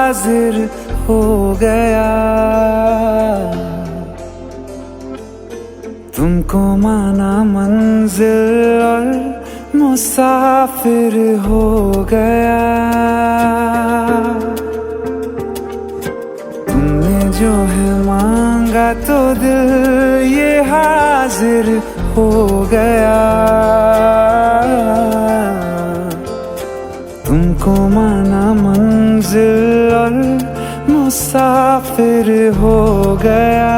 हाजिर हो गया। तुमको माना मंजिल और मुसाफिर हो गया। तुमने जो है मांगा तो दिल ये हाजिर हो गया। तुमको माना मंजिल और मुसाफिर हो गया।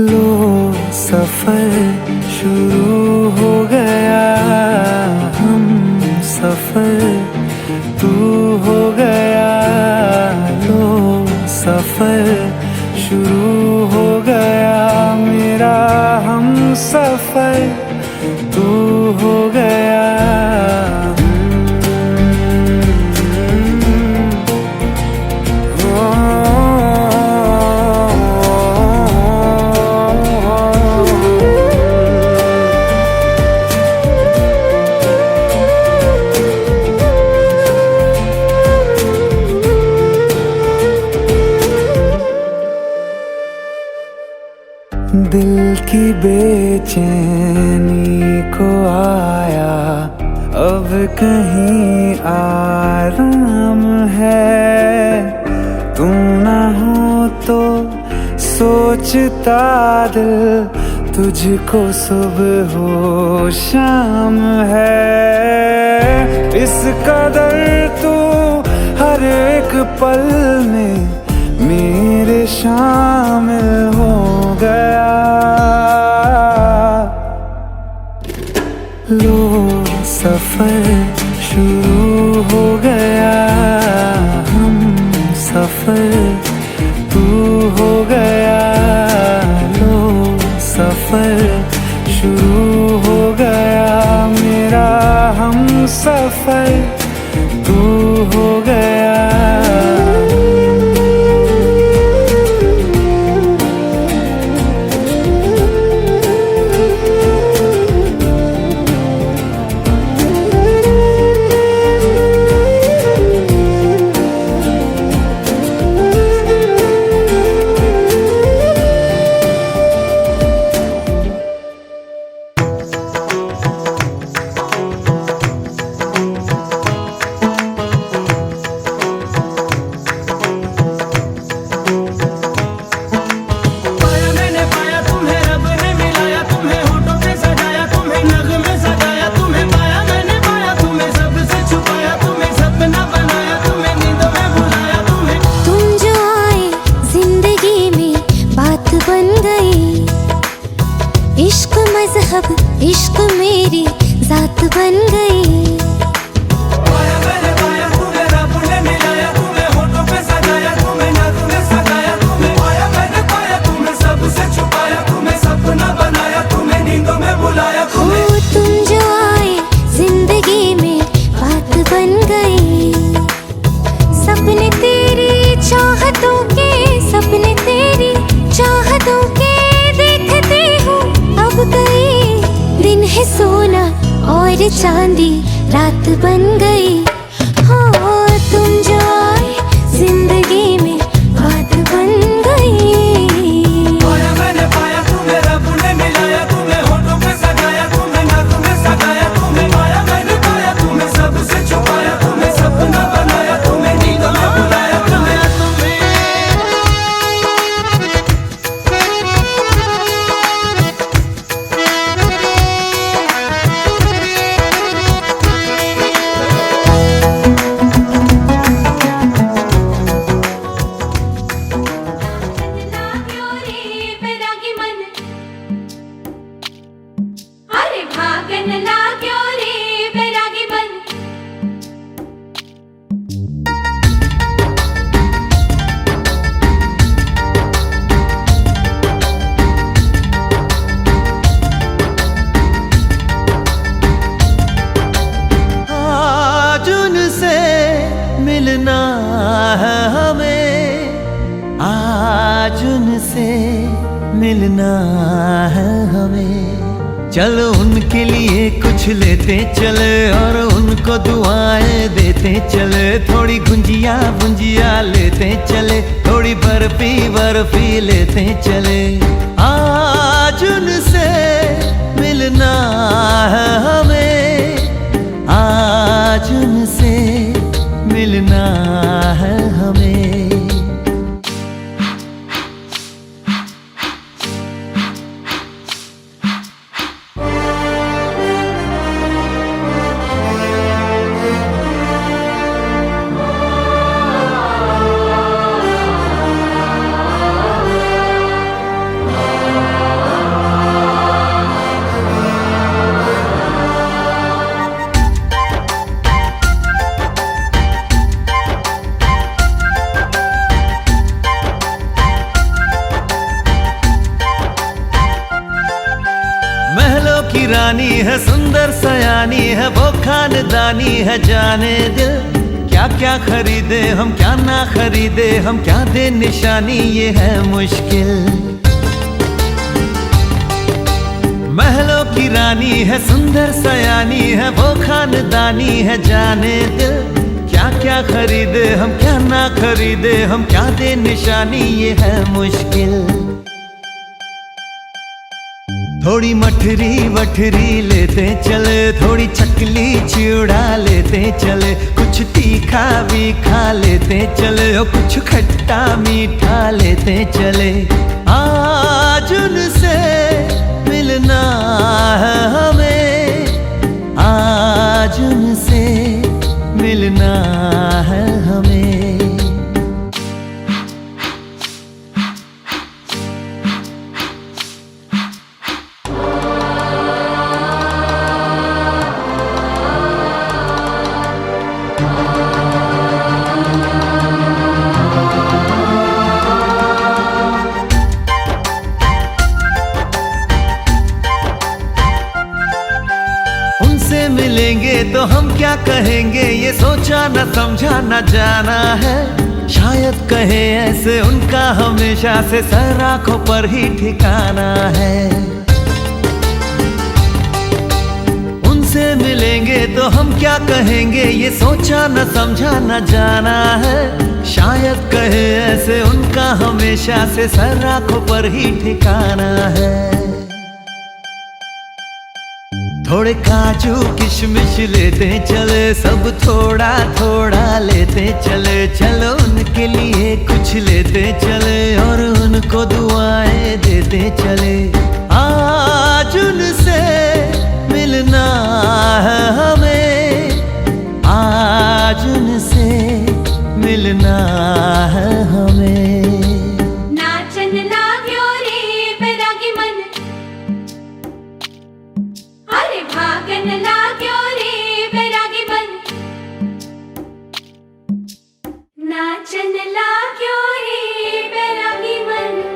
लो सफर शुरू हो गया। हम सफर तू हो गया। लो सफर शुरू हो गया। मेरा हम सफर तू हो गया। दिल की बेचैनी को आया अब कहीं आराम है। तू ना हो तो सोचता दिल तुझको सुबह हो शाम है। इस कदर तू हर एक पल में मेरे शामिल हो गया। लो सफर शुरू हो गया। हम सफर तू हो गया। लो सफर शुरू हो गया। मेरा हम सफर तू हो गया। इश्क मजहब इश्क मेरी जात बन गई। पाया मैंने पाया तुम्हें रब ने मिलाया। तुम्हें होठों पे सजाया। तुम्हें नग में सजाया। तुम्हें पाया मैंने पाया। तुम्हें सबसे छुपाया। तुम्हें सपना बनाया। तुम्हें नींदों में बुलाया। हो तुम जो आए जिंदगी में बात बन गई। सपने तेरी चाहतों के सपने तेरी चाहतों के देखते हो अब कई दिन है सोना और चांदी रात बन गई। हो तुम जो आए जिंदगी में बात बन गई। पाया मैंने पाया। तुम्हें रब ने मिलाया। तुम्हें होठों पे सजाया। तुम्हें नग में सजाया। तुम्हें पाया मैंने पाया। तुम्हें सबसे छुपाया। तुम्हें सपना बनाया। तुम्हें नींदों में बुलाया। मिलना है हमें, आज उनसे मिलना है हमें। चलो उनके लिए कुछ लेते चले और उनको दुआएं देते चले। थोड़ी गुंजिया गुंजिया लेते चले, थोड़ी बर्फी बर्फी लेते चले। आज उनसे मिलना है हमें, आज उनसे मिलना है हमें। महलों की रानी है, सुंदर सयानी है, वो खानदानी है जाने दिल। क्या क्या खरीदे हम, क्या ना खरीदे हम, क्या दे निशानी, ये है मुश्किल। महलों की रानी है, सुंदर सयानी है, वो खानदानी है जाने दिल। क्या क्या खरीदे हम, क्या ना खरीदे हम, क्या दे निशानी, ये है मुश्किल। थोड़ी मठरी वठरी लेते चले, थोड़ी चकली चिड़ा लेते चले। कुछ तीखा भी खा लेते चले और कुछ खट्टा मीठा लेते चले। आज उनसे मिलना है हमें, आज उनसे मिलना है हमें। उनसे मिलेंगे तो हम क्या कहेंगे, ये सोचा न समझा न जाना है। शायद कहे ऐसे उनका हमेशा से सर आंखों पर ही ठिकाना है। उनसे मिलेंगे तो हम क्या कहेंगे, ये सोचा न समझा न जाना है। शायद कहे ऐसे उनका हमेशा से सर आंखों पर ही ठिकाना है। थोड़े काजू किशमिश लेते चले, सब थोड़ा थोड़ा लेते चले। चलो उनके लिए कुछ लेते चले और उनको दुआएं देते चले। आज उनसे मिलना है हमें, आज उनसे मिलना है हमें। नाचन लाग्यो रे बैरागी मन, अरे भागन लाग्यो रे बैरागी मन। नाचन लाग्यो रे बैरागी मन।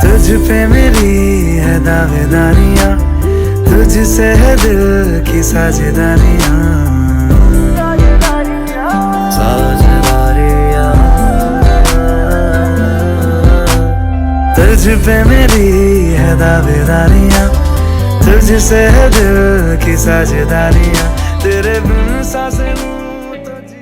तुझ पे मेरी है दावेदारियां, तुझसे है दिल की साझेदारियां। तुझ पे मेरी है दावेदारियां, तुझसे है दिल की साझेदारियां। तेरे बिन सांसें लूं तो जी।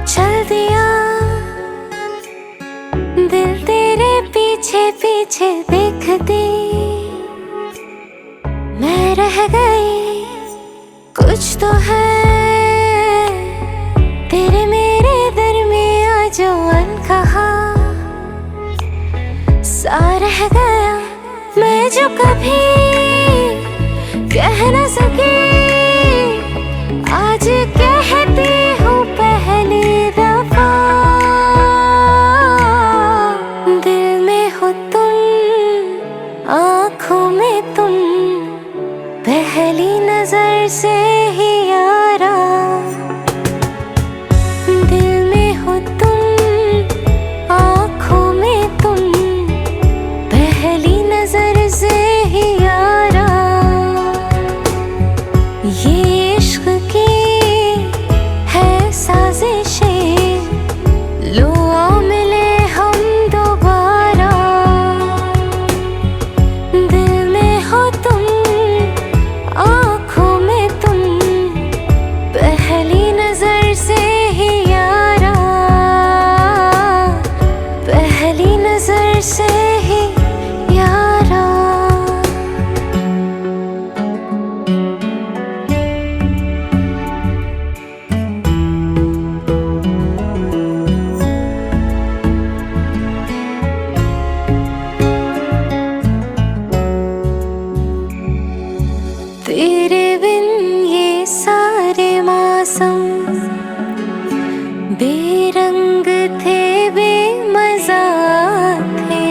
चल दिया दिल तेरे पीछे पीछे देखती, मैं रह गई। कुछ तो है तेरे मेरे दरमियां जो अनकहा सा रह गया। मैं जो कभी कह न सकी, आज कहती हूँ पहली में तुम पहली नजर से ही यारा, दिल में हो तुम आँखों में तुम पहली नजर से ही यारा। ये इश्क की है साजिशें, लो आओ मिले हम दोबारा। दिल में हो तुम आँखों में तुम पहली नजर से ही यारा, पहली नजर से ही यारा। तेरे बिन ये सारे मौसम बेरंग थे, बेमजा थे।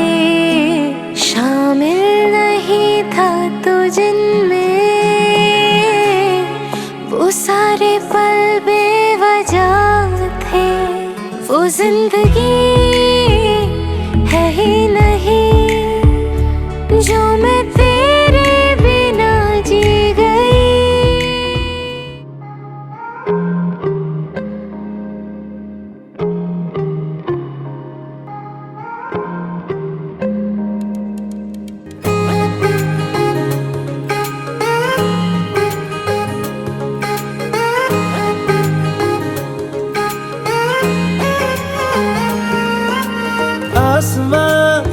शामिल नहीं था तू जिनमें, वो सारे पल बेवजह थे। वो जिंदगी है ही नहीं जो मैं तेरे बिना जी गई। आसमां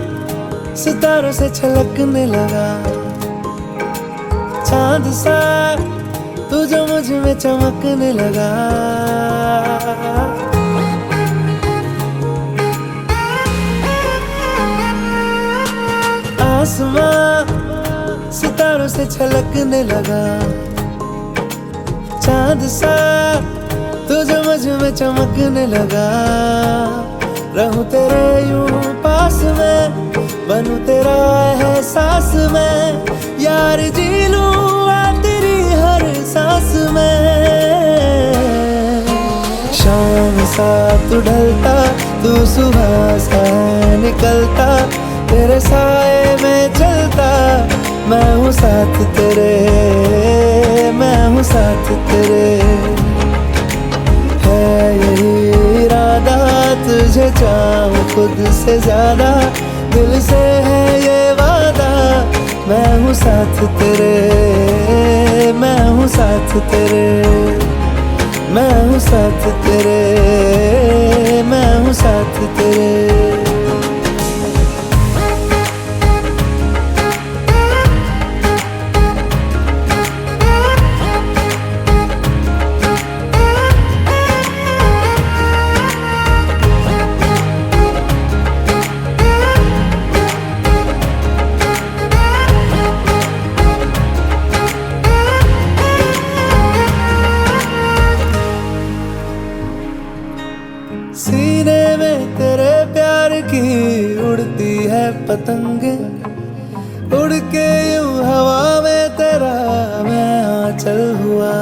सितारों से छलकने लगा, चांद सा तू जो मुझ में चमकने लगा। आसमां सितारों से छलकने लगा, चांद सा तू जो मुझ में चमकने लगा। रहूं तेरे यूं पास में, बनूं तेरा एहसास में, यार जी लूं तेरी हर सांस में। शाम सा तू ढलता, तू सुबह सा निकलता, तेरे साए में चलता। मैं हूँ साथ तेरे, मैं हूँ साथ तेरे। है यही इरादा तुझे चाहूं खुद से ज्यादा, दिल से है ये वादा। मैं हूँ साथ तेरे, मैं हूँ साथ तेरे, मैं हूँ साथ तेरे, मैं हूँ साथ तेरे। सीने में तेरे प्यार की उड़ती है पतंगे, उड़ के यूं हवा में तेरा मैं आंचल हुआ।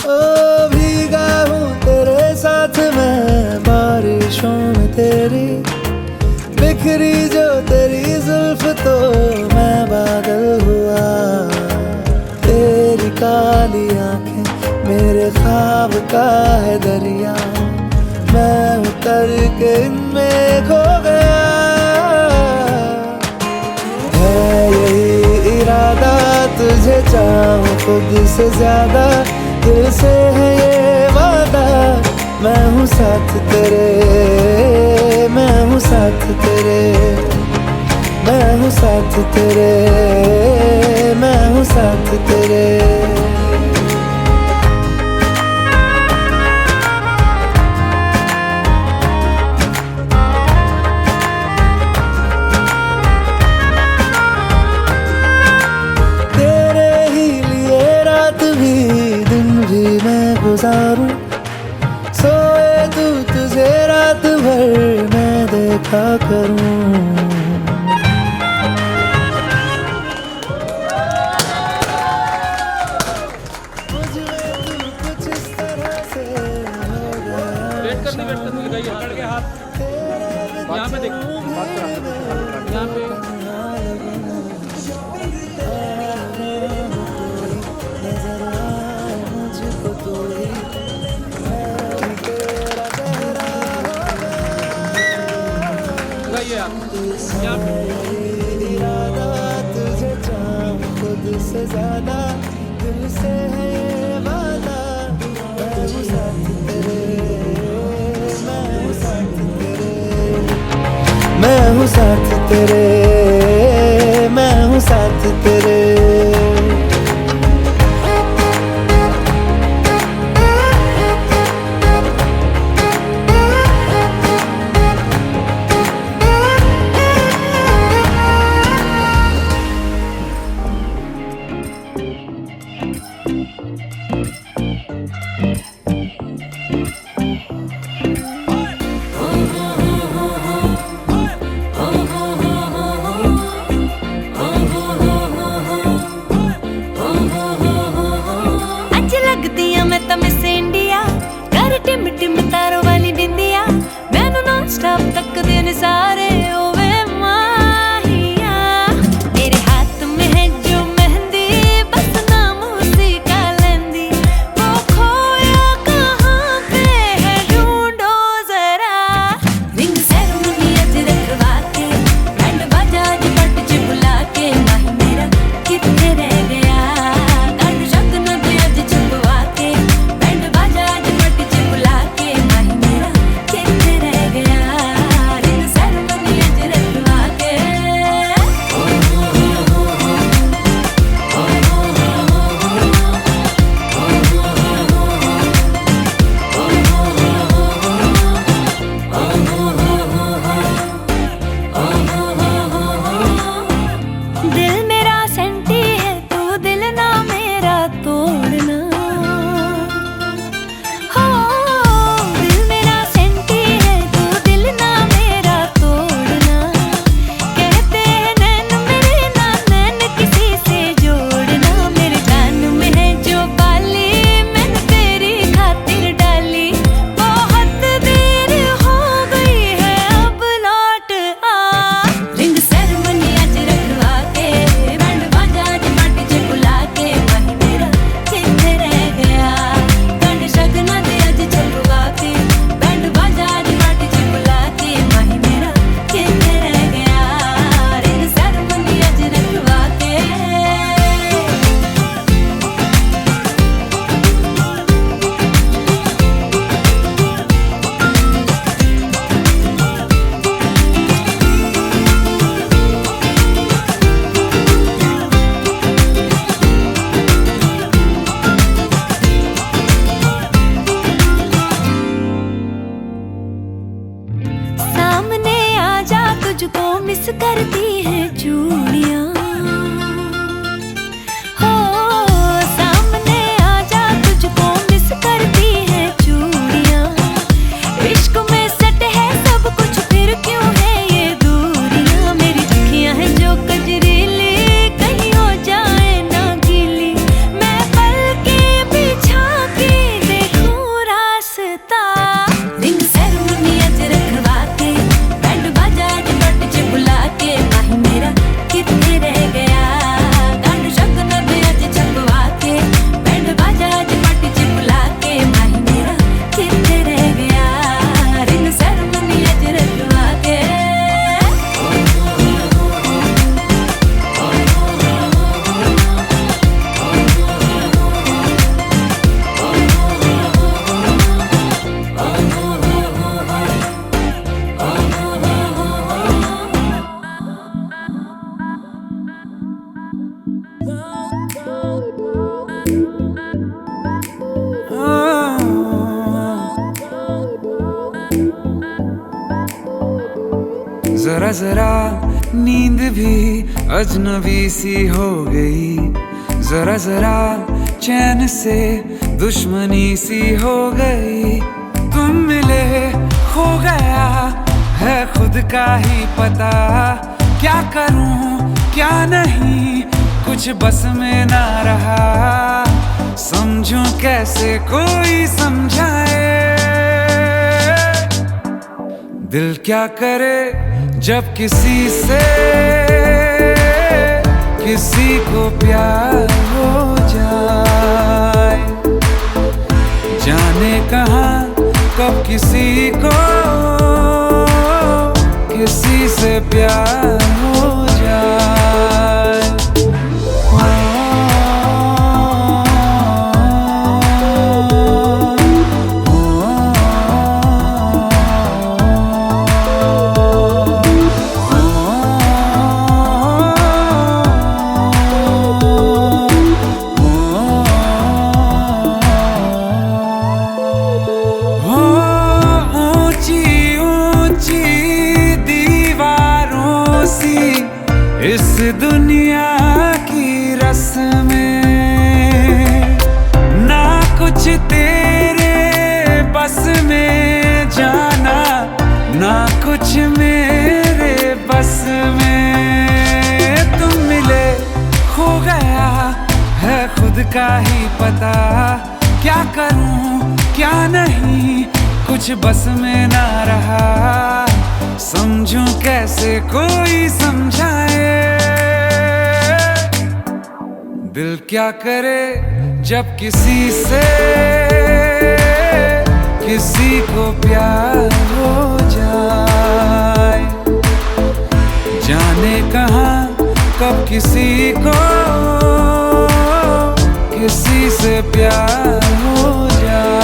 ओ भीगा हूँ तेरे साथ मैं बारिशों में तेरी, बिखरी जो तेरी जुल्फ तो मैं बादल हुआ। तेरी काली आंखें मेरे ख्वाब का है दरिया, मैं उतर के इनमें खो गया। है यही इरादा तुझे चाहूं खुद से ज्यादा, दिल से है ये वादा। मैं हूँ साथ तेरे, मैं हूँ साथ तेरे, मैं हूँ साथ तेरे, मैं हूँ साथ तेरे। तेरे ही लिए रात भी दिन भी मैं गुजारूं, सोए तू तुझे रात भर मैं देखा करूं। यहाँ पे देखो, यहाँ पे यहाँ पे इरादा तुझे चाहूं खुद से ज्यादा, दिल से है ये वादा, मैं हूँ साथ तेरे, मैं हूँ साथ तेरे, मैं हूँ साथ तेरे, मैं हूँ साथ तेरे। तक दिन सारे ओवे माहिया, तेरे हाथ में है जो मेहंदी, बस नाम उसी का लेंदी, वो खोया कहाँ पे है ढूंढो जरा। रिंग सेरेमनी अज रखवा के, बैंड बाजा अज पट च बुला के, माही मेरा किथे रह गया, गंढ शगन दे अज छुपवा के, बैंड बाजा अज पट च बुला के, माही मेरा किथे रह गया। दिल मेरा सेंटी है तू दिल ना मेरा तोड़ना, हो दिल मेरा सेंटी है तू दिल ना मेरा तोड़ना, कहते हैं नैन मेरे ना नैन किसी से जोड़ना, मेरे जान में है जो बाली मैंने तेरी खातिर डाली, बहुत देर हो गई है अब लौट आ। रिंग सेरेमनी अज रखवा के, बैंड बाजा अज पट च बुला के, माही मेरा किथे रह गया, गंढ शगना दे अज छुपवा के, बैंड बाजा अज पट च बुला के, माही मेरा किथे रह गया। रिंग सेरेमनी अज रखवा के। सामने आजा तुझको मिस करती है चूड़ियां, हो सामने आजा तुझको मिस करती है चूड़ियां, इश्क में सट है सब कुछ फिर क्यों है ये दूरियां, मेरी अखियां हैं जो कजरीली कहीं हो जाए ना गीली, मैं पलकें बिछा के देखूं रास्ता। रिंग सेरेमनी अज रखवा के, बैंड बाजा अज पट च बुला के, माही मेरा किथे रह गया, गंढ शगन दे अज छुपवा के, बैंड बाजा अज पट च बुला के, माही मेरा किथे रह गया। रिंग सेरेमनी अज रखवा के। जरा जरा नींद भी अजनबी सी हो गई, जरा जरा चैन से दुश्मनी सी हो गई, तुम मिले खो गया है खुद का ही पता, क्या करूं क्या नहीं कुछ बस में ना रहा। समझूं कैसे कोई समझाए, दिल क्या करे जब किसी से किसी को प्यार हो जाए। जाने कहाँ कब किसी को किसी से प्यार हो जाए। इस दुनिया की रस्में ना कुछ तेरे बस में जाना, ना कुछ मेरे बस में। तुम मिले खो गया है खुद का ही पता, क्या करूं क्या नहीं कुछ बस में ना रहा। समझूं कैसे कोई समझाए, दिल क्या करे जब किसी से किसी को प्यार हो जाए। जाने कहाँ कब किसी को किसी से प्यार हो जाए।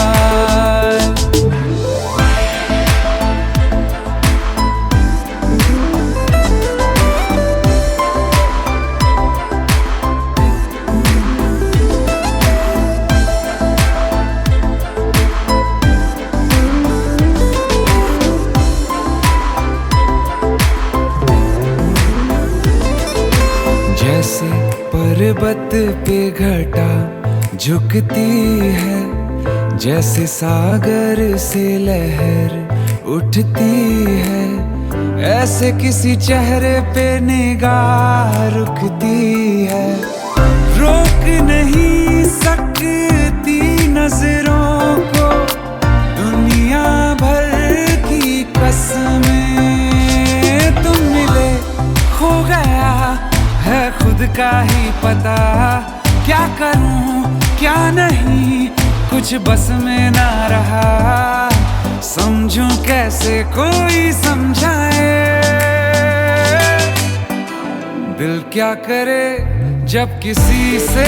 जैसे पर्वत पे घटा झुकती है, जैसे सागर से लहर उठती है, ऐसे किसी चेहरे पे निगाह रुकती है। रोक नहीं सकती नजरों को दुनिया भर की कसमें। तुम मिले खो गया है खुद का ही पता, क्या करूं क्या नहीं कुछ बस में ना रहा। समझूं कैसे कोई समझाए, दिल क्या करे जब किसी से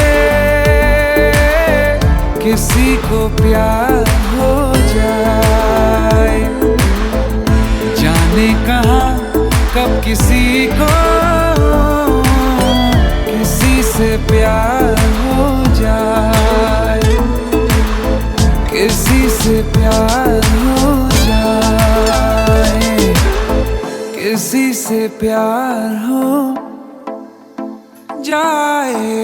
किसी को प्यार हो जाए। जाने कहाँ कब किसी को किसी से प्यार हो जाए, किसी से प्यार हो जाए, किसी से प्यार हो जाए।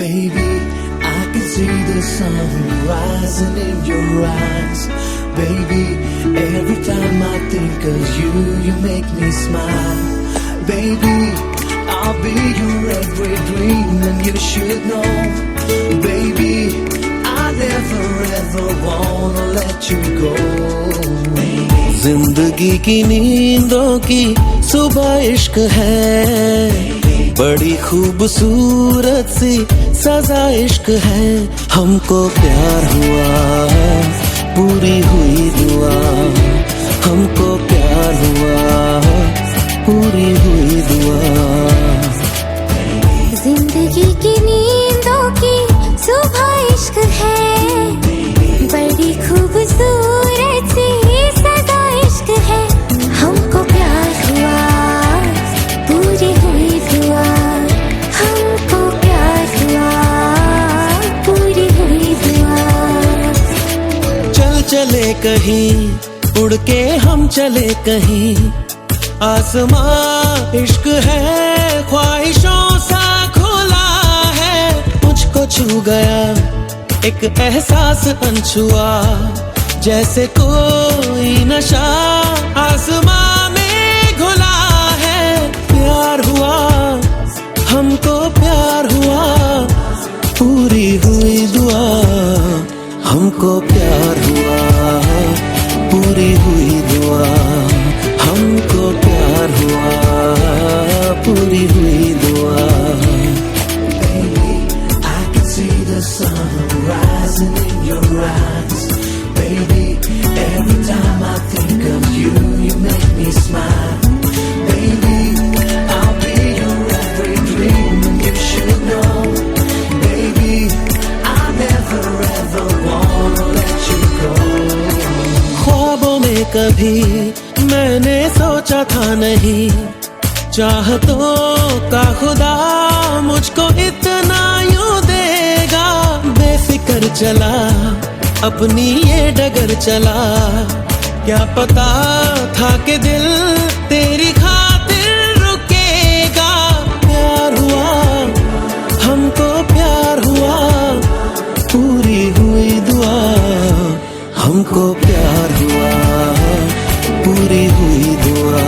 Baby, I can see the sun rising in your eyes. Baby, every time I think of you, you make me smile. Baby, I'll be your every dream and you should know. Baby, I never ever wanna let you go. जिंदगी की नींदों की सुबह इश्क है, बड़ी खूबसूरत सी सजा इश्क है। हमको प्यार हुआ पूरी हुई दुआ, हमको प्यार हुआ पूरी हुई दुआ। जिंदगी की नींदों की सुबह इश्क है, बड़ी खूबसूरत सी सजा इश्क है। हमको प्यार हुआ पूरी हुई दुआ, हमको प्यार हुआ पूरी हुई दुआ। चल चले कहीं उड़ के हम चले कहीं, आसमां इश्क है ख्वाहिशों सा खुला है, मुझको छू गया एक एहसास अनछुआ, जैसे कोई नशा आसमां में घुला है। प्यार हुआ हमको, प्यार हुआ, पूरी हुई दुआ, हमको प्यार हुआ, पूरी हुई दुआ, हमको प्यार हुआ, पूरी हुई दुआ। Baby, I can see the sun rising in your eyes. Baby, every time I think of you, you make me smile. Baby, I'll be your every dream, and you should know. Baby, I never ever wanna let you go. ख्वाबों में कभी मैंने सोचा था नहीं, चाहतों का खुदा मुझको इतना यूं देगा। बेफिक्र चला अपनी ये डगर चला, क्या पता था कि दिल तेरी खातिर रुकेगा। प्यार हुआ हमको, प्यार हुआ, पूरी हुई दुआ, हमको प्यार हुआ, पूरी हुई दुआ,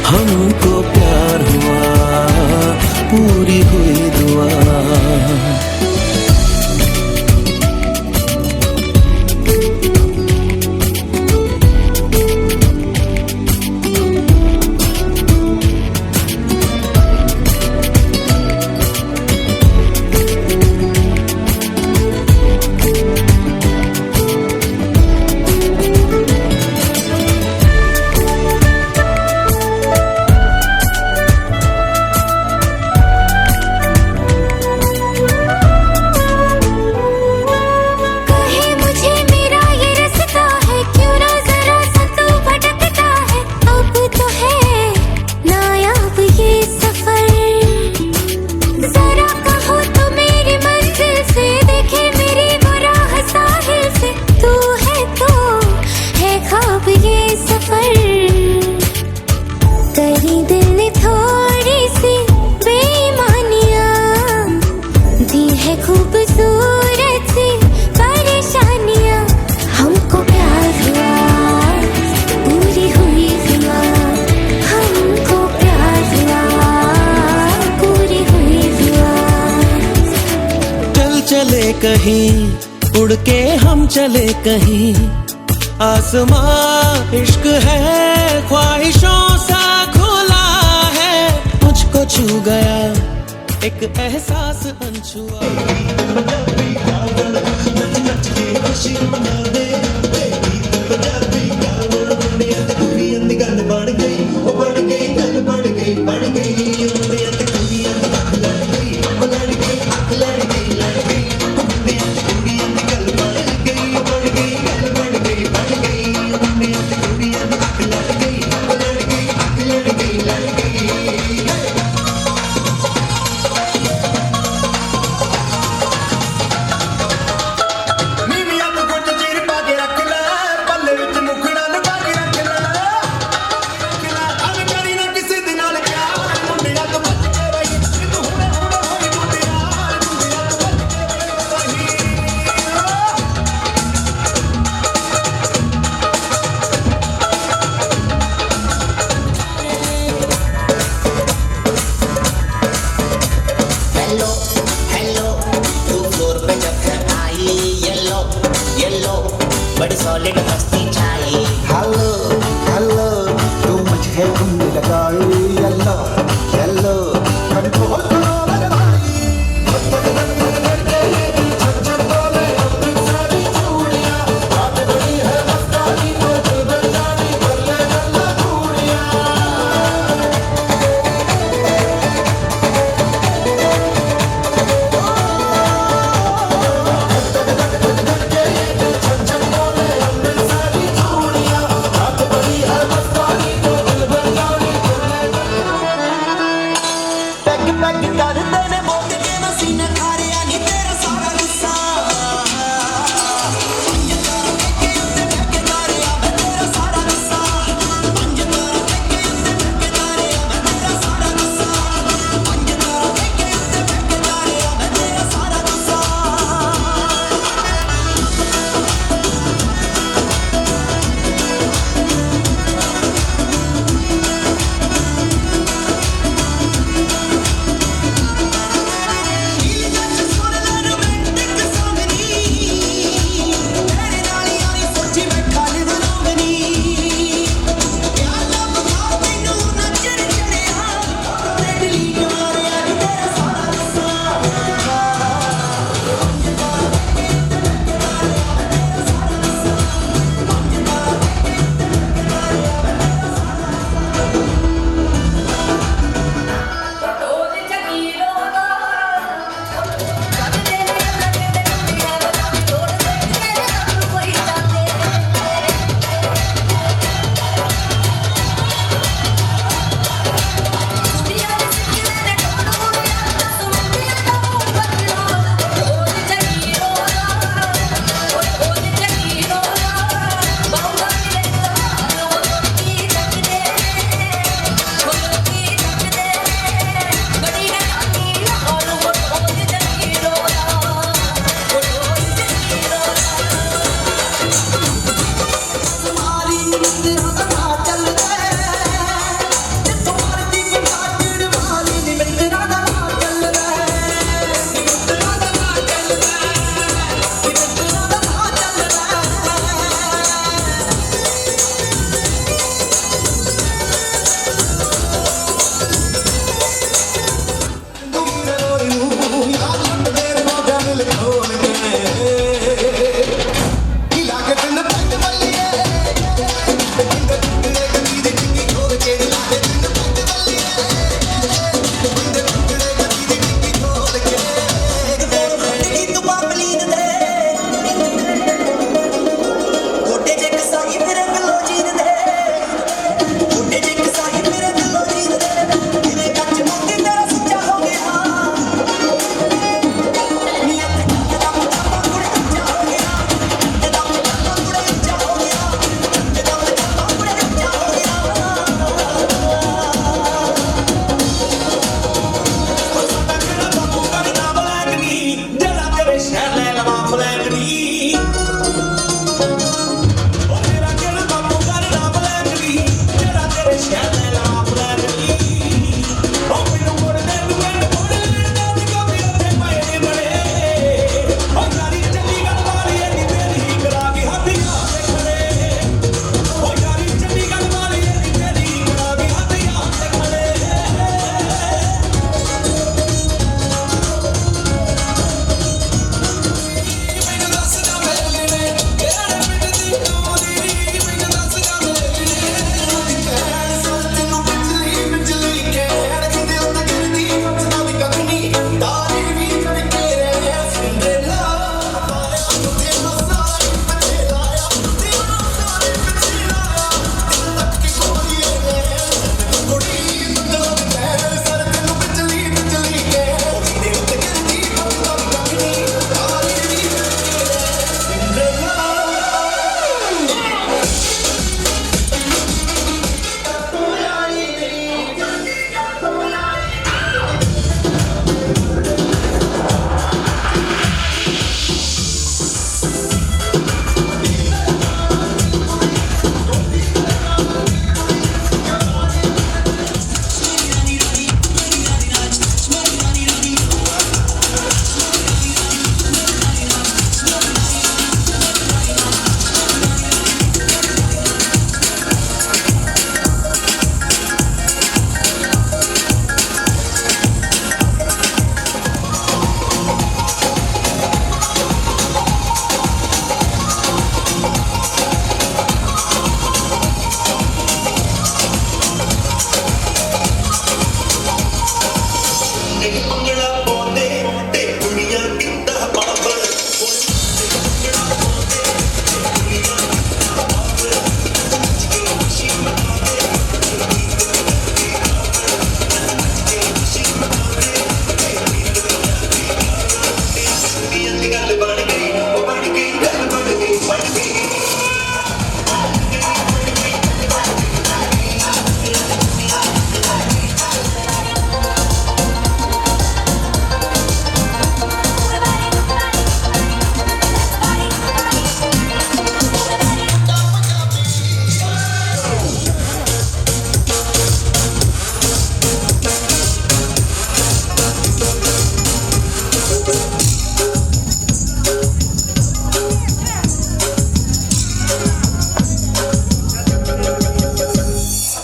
हमको प्यार हुआ, पूरी हुई दुआ। कहीं उड़ के हम चले कहीं, आसमां इश्क है ख्वाहिशों सा खुला है, मुझको छू गया एक एहसास अनछुआ। बड़ी सॉलिड मस्ती छाई। हेलो हेलो तू मुझे घूमने लगाई, येलो येलो कंट्रोल करो मेरे भाई। बात बड़ी है मस्तानी तो दिल बन जानी, कर ले गल्ला चूड़ियां।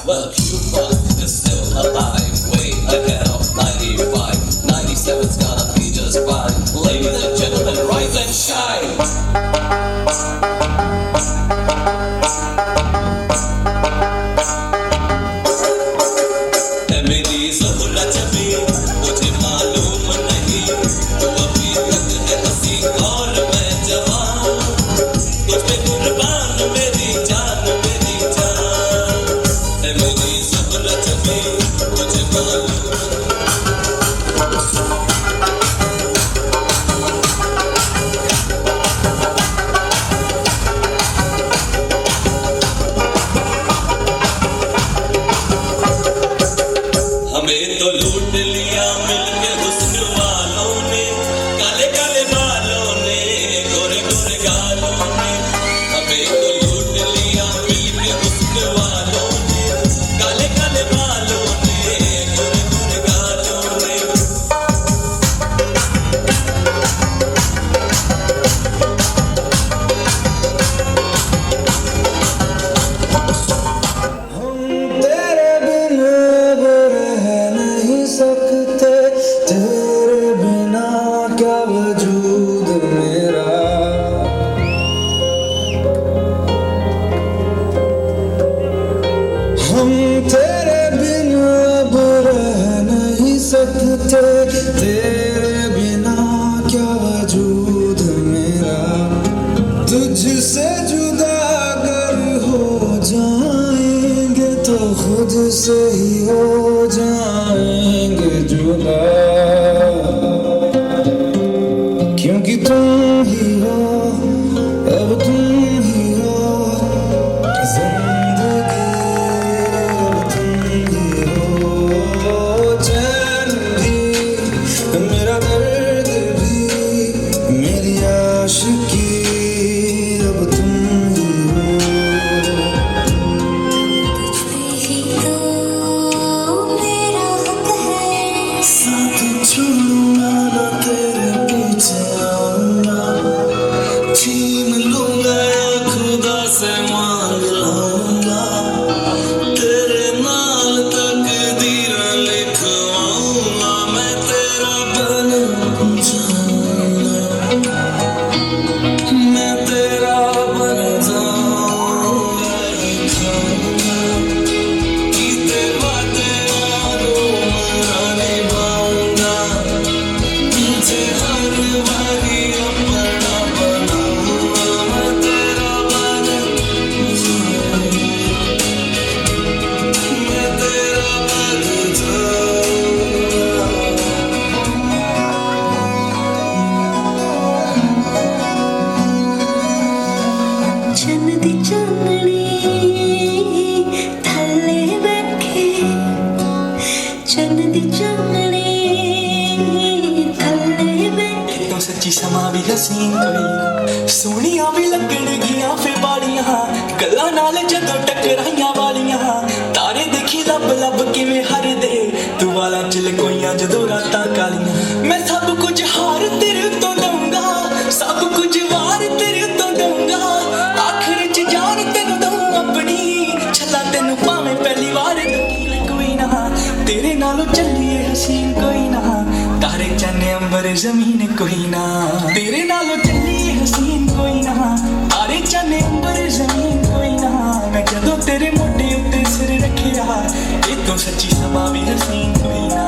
Well, Cuba is still alive, way ahead of 95. 97's gonna be just fine. Ladies and gentlemen, rise and shine. मेरी ज़हरा छवि मुझे मालूम नहीं, तो अभी तक है हंसी और मैं जवान, तुझ पे कुर्बान मेरी जान मेरी जान। मेरी ज़हरा छवि मुझे मालूम। हमें तो लूट लिया मिलके हुस्न वालों ने, काले काले बालों ने, गोरे गोरे गालों ने। हमें तो लूट लिया मिलके हुस्न वालों ने, काले काले बालों ने, गोरे गोरे गालों ने। हम तेरे बिना अब रह नहीं सकते, तेरे बिना क्या वजूद मेरा। हम तेरे बिना अब रह नहीं सकते, तेरे बिना क्या वजूद मेरा। तुझसे जुदा अगर हो जाएंगे तो खुद से ही हो जाएंगे जुदा, क्योंकि तुम ही हो, अब तुम ही हो जिंदगी, अब तुम ही हो चैन भी, मेरा दर्द भी, मेरी आशिकी, अब तुम ही हो। ही तो मेरा हक है, साथ छोड़ूंगा ना तेरे पीछे आऊंगा, छीन लूंगा या खुदा से मांग लाऊंगा, तेरे नाल तकदीरें लिखवाऊंगा, मैं तेरा बन जाऊंगा, मैं तेरा बन जाऊंगा, लिखाऊंगा कीते वादे यारों मेरा निभाऊंगा, तुझे हर बारी अपना बनाऊंगा, मैं तेरा बन जाऊंगा, मैं तेरा बन जाऊंगा। चन्न दी चांदनी थल्ले बैठे, चन्न दी चांदनी थल्ले बैठे। तो सच्ची समा भी हसीन कोई ना, सोहणियां भी लगण गियां फे बाड़ियां, गल्लां नाल जदों टकराइयां वालियां, तारे देखी लब लब किवें हरदे, तू वाला च लकोइयां जदों रातां कालियां। मैं सब कुछ हार तेरे तो दूंगा, सब कुछ वार तेरे तो दूंगा, आखिर च जान तेनू दूं अपनी, छला तेनू भावें पहली वार दूंगी कोई ना, तेरे नालों चलिए हसीन कोई ना, तारे चन्ने अंबर जमीन कोई ना, तेरे नालों चलिए हसीन कोई ना, तारे चन्ने अंबर जमीन कोई ना। मैं जदों तेरे मोढे उत्ते सिर रखिया, ये तो सच्ची समा भी हसीन कोई ना।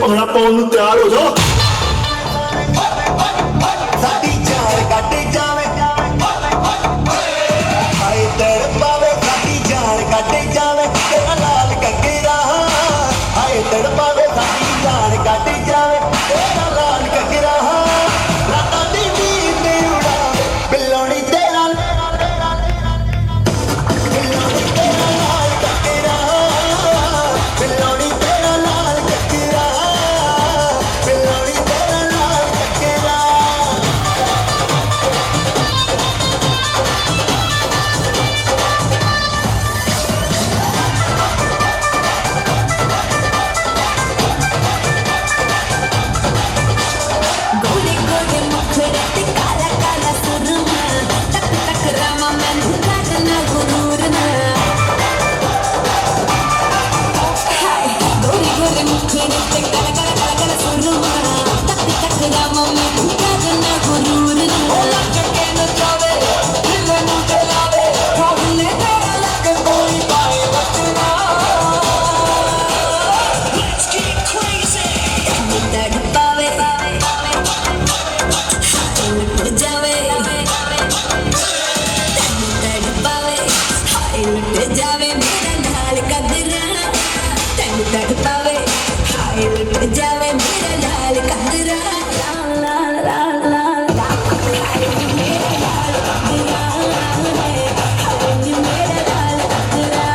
ਭੰਗੜਾ ਪਾਉਣ ਨੂੰ ਤਿਆਰ ਹੋ ਜਾਓ ਸਾਡੀ ਜਾਨ ਕੱਢ ਜਾਵੇ ਹਾਏ ਤੜਪਾਵੇ ਸਾਡੀ ਜਾਨ ਕੱਢ ਜਾਵੇ ਤੇਰਾ ਲਾਲ ਘੱਗਰਾ ਹਾਏ ਤੜਪਾਵੇ ਸਾਡੀ ਜਾਨ ਕੱਢ ਜਾਵੇ ਤੇਰਾ ਲਾਲ ਘੱਗਰਾ ਰਾਤਾਂ ਦੀ ਨੀਂਦ ਉਡਾਵੇ ਬਿੱਲੋਣੀ ਤੇਰਾ ਬਿੱਲੋਣੀ ਤੇਰਾ ਲਾਲ ਘੱਗਰਾ ਬਿੱਲੋਣੀ ਤੇਰਾ ਲਾਲ ਘੱਗਰਾ ਬਿੱਲੋਣੀ ਤੇਰਾ ਲਾਲ ਘੱਗਰਾ गोरे गोरे मुखड़े ते काला काला सुरमा तक तक रामा मैनू काटना गुरूर ना हाय गोरे गोरे मुखड़े ते काला काला काला काला सुरमा तक तक रामा मैनू काटना गुरूर ना ओ लग के न जावे दिल नू जलावे होने तेरा लग कोई पाए बचना Let's get crazy तड़पावे लुट जावे तड़पावे हाय लुट जावे मेरा लाल घगरा तैनू तड़पावे हाय लुट जावे मेरा लाल घगरा लाल लाल लाल लाल हाय मेरा लाल घगरा हाय मेरा लाल घगरा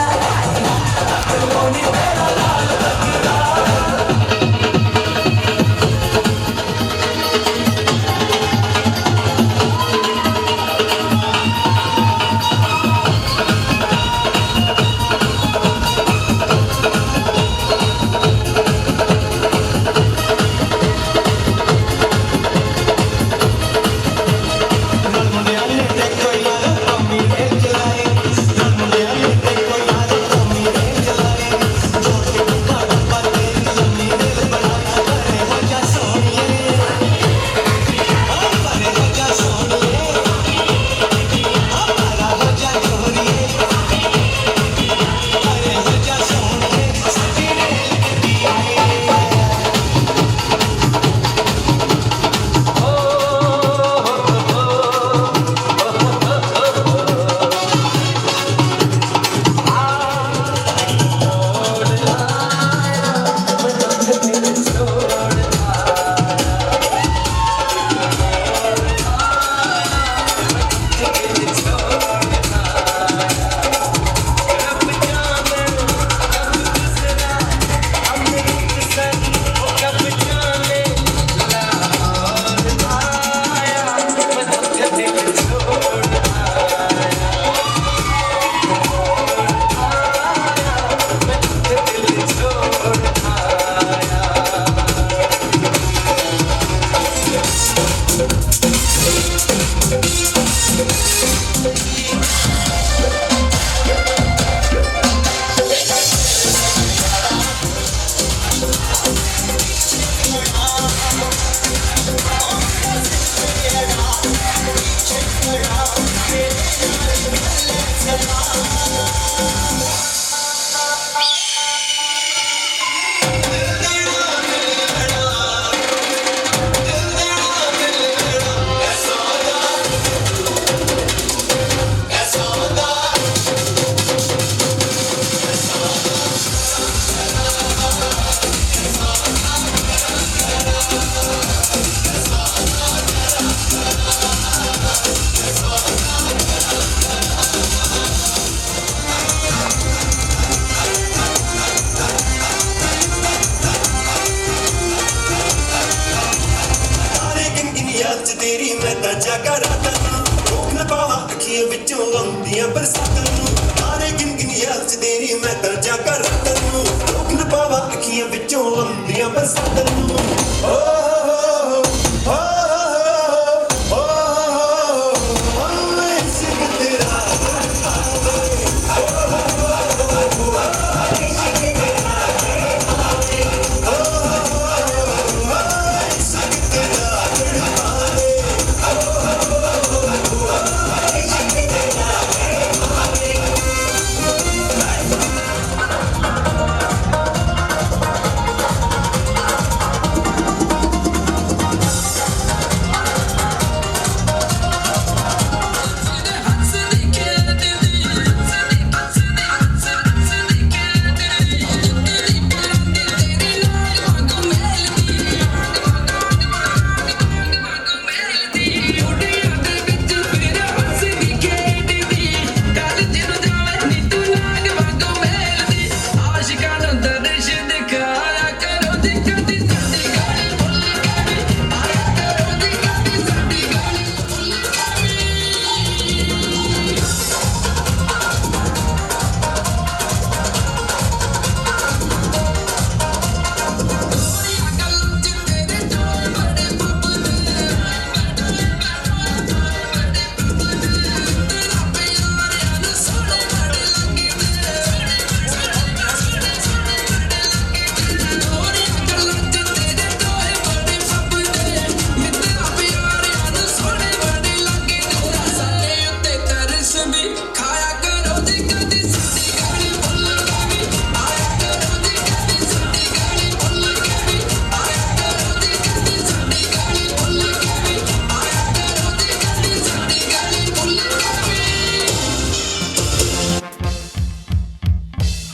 तेरी मैं तो जागा रात रोक न पावा अखियों विचों आउंदियां बरसातां नूं तारे गिन याद च तेरी मैं तो जागा रात रोक न पावा अखियों विचों आउंदियां बरसातां नूं ओ हो हो मैं इश्क तेरा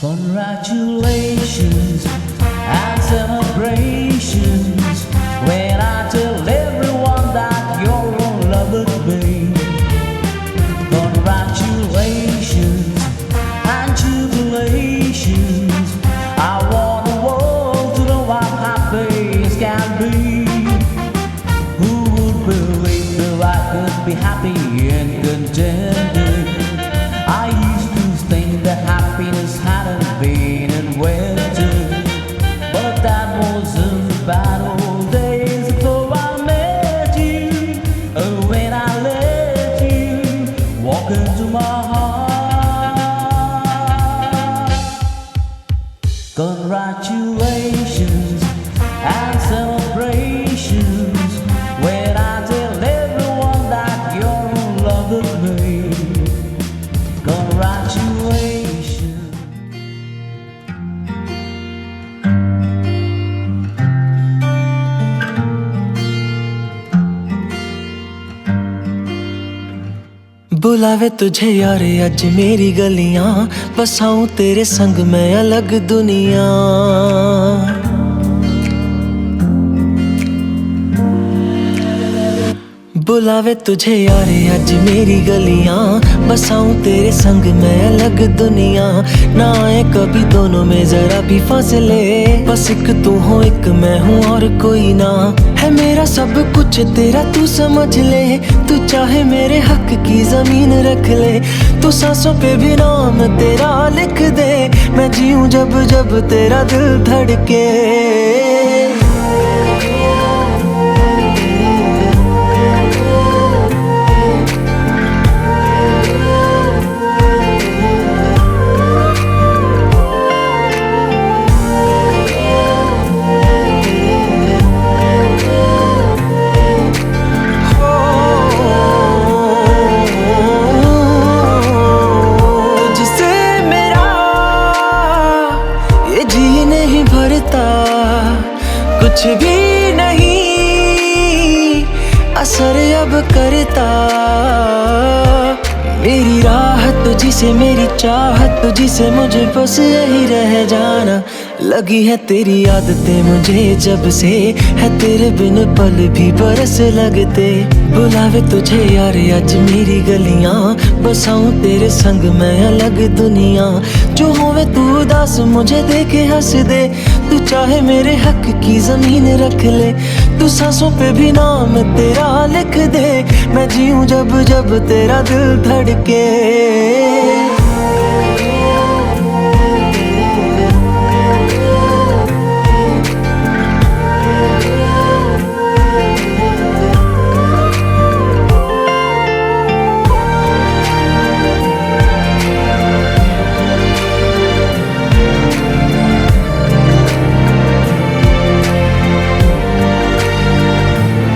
Congratulations and celebrations when I tell everyone that you're in love with me. Congratulations and jubilations. I want the world to know I'm happy as can be. Who would believe that I could be happy and contented? I used to think that happiness hadn't been invented, but that was in the bad old days before I met you. Oh, when I let you walk into my heart. Congratulations and celebrations when I tell everyone that you're in love with me. Congratulations. बुलावे तुझे यारे अज मेरी गलियां, बसाऊं तेरे संग मैं अलग दुनिया। बुलावे तुझे यारे अज मेरी गलियां, बसाऊं तेरे संग मैं अलग दुनिया। ना आए कभी दोनों में जरा भी फासले, बस एक तू हो एक मैं हूँ और कोई ना। है मेरा सब कुछ तेरा तू समझ ले, तू चाहे मेरे हक की जमीन रख ले। तू सांसों पे भी नाम तेरा लिख दे, मैं जीऊं जब जब तेरा दिल धड़के। कुछ भी नहीं असर अब करता, मेरी राहत तुझी से मेरी चाहत तुझी से, मुझे बस यही रह जाना। लगी है तेरी आदतें मुझे जब से, है तेरे बिन पल भी बरस लगते। बुलावे तुझे यार आज मेरी गलियां, बसाऊं तेरे संग मैं अलग दुनिया। जो होवे तू उदास मुझे देखे हंस दे, तू चाहे मेरे हक की जमीन रख ले। तू सांसों पे भी नाम तेरा लिख दे, मैं जीऊं जब जब तेरा दिल धड़के।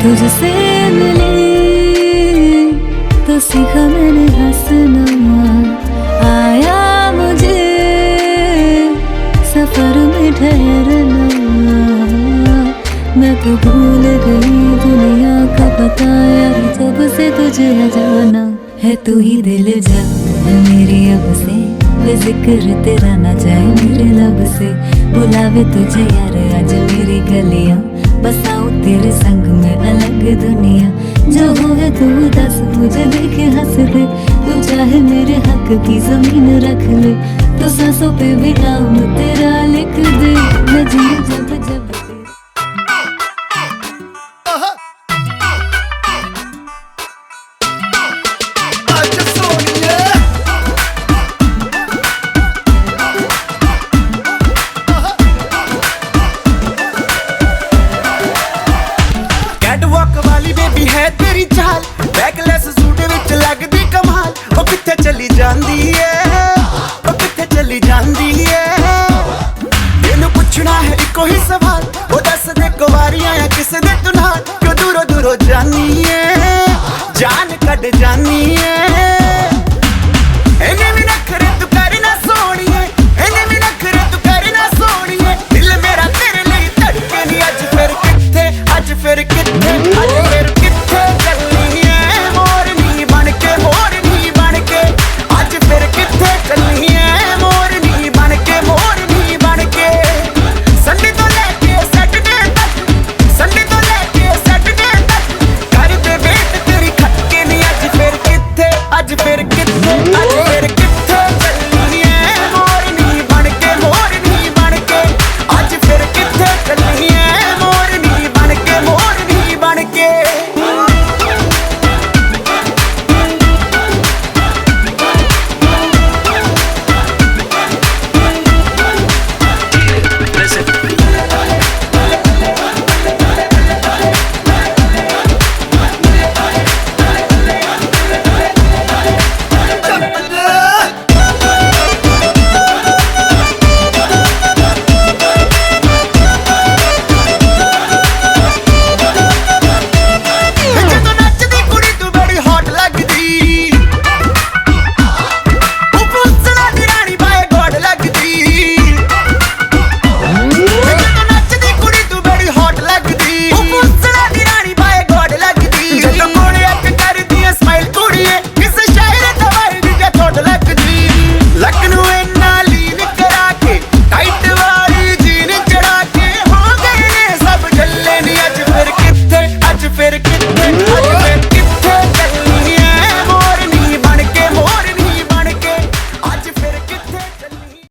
तुझसे मिले तो सीखा मैंने हंसना, आया मुझे सफर में ठहरना। मैं तो भूल गई दुनिया का पता यार, जब से तुझे जाना है। तू ही दिल जा मेरी अब से, बेजिक्र तेरा ना जाए मेरे लब से। बुलावे तुझे यार आज मेरी गलियां, बसाऊं तेरे संग में अलग दुनिया। जो होवे तू दस मुझे देखे हंस दे, तू चाहे मेरे हक की जमीन रख ले। तो सांसों पे भी नाम तेरा लिख दे, मैं जीऊं जब जब तेरी चाल बैकलेस सूट विच लगदी कमाल। ओ किथे चली जांदी है, ओ किथे चली जांदी है। तेनू पुछना है इको ही सवाल, ओ दस दे कुवारियां या किस दे तू नाल। क्यों दूरों दूरों जानी है, जान कट जानी है।